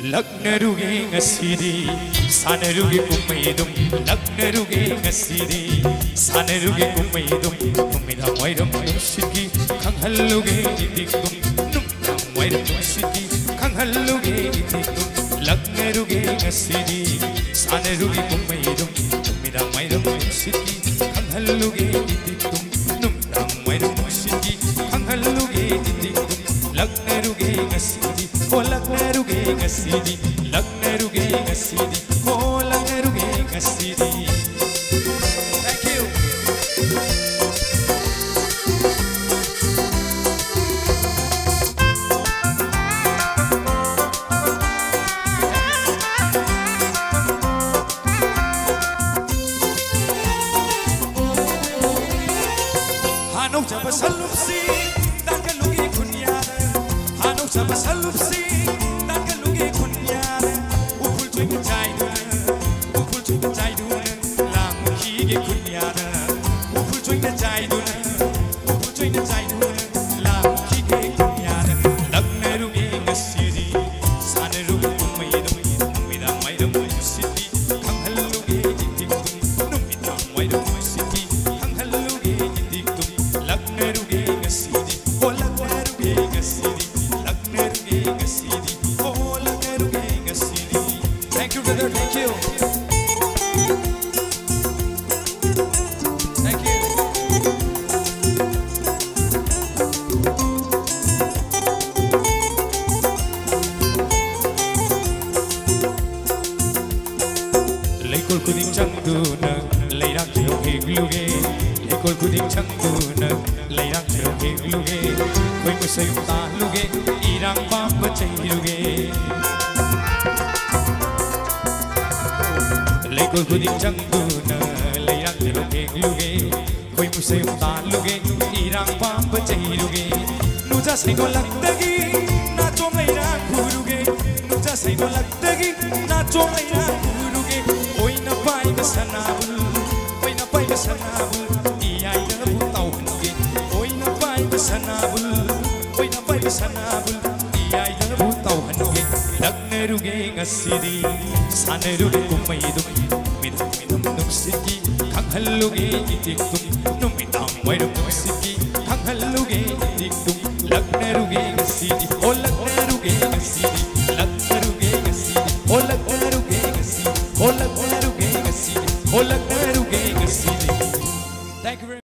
Laknaruge ngasidi sanaruge kumaidum Laknaruge ngasidi sanaruge kumaidum Numida wairam nushiki khanghalluge idikum Numida wairam nushiki khanghalluge idikum Laknaruge ngasidi sanaruge kumaidum Numida wairam nushiki khanghalluge idikum Numida wairam nushiki khanghalluge idikum Laknaruge ngasidi oh Laknaruge ngasidi Laknaruge ngasidi oh Laknaruge ngasidi. Thank you. Hanu jab salupsi Laknaruge kunyara Hanu jab salupsi Laknaruge kunyara Upul tuing jaiduna Upul tuing jaiduna Lamukige kunyara Upul tuing jaiduna Upul tuing jaiduna Lamukige kunyara Laknaruge ngasidi Sanaruge kumaidum Numida maidum ngasidi Khanghalluge idikum Numida maidum ngasidi Khanghalluge idikum Laknaruge ngasidi oh Laknaruge ngasidi Laknaruge ngasidi oh Laknaruge ngasidi. Thank you brother, thank you. Thank you. Leikol kuding changduna leirak chero hegluge Leikol kuding changduna leirak chero hegluge Koi musay taluge irang pamba chairuge Leikol kuding changduna leirak chero hegluge Koi musay taluge irang pamba chairuge Nuja saino lagdagi na chom leirak guruge Nuja saino lagdagi na chom leirak guruge Oina pai ka sanabul Oina pai ka sanabul Iyai na butaw hanuge Oina pai ka sanabul Oina pai ka sanabul Iyai na butaw hanuge Laknaruge ngasidi Sanaruge kumaidum Numidam midam nuksiki Khanghalluge idikum Numidam wairam nuksiki Khanghalluge idikum Laknaruge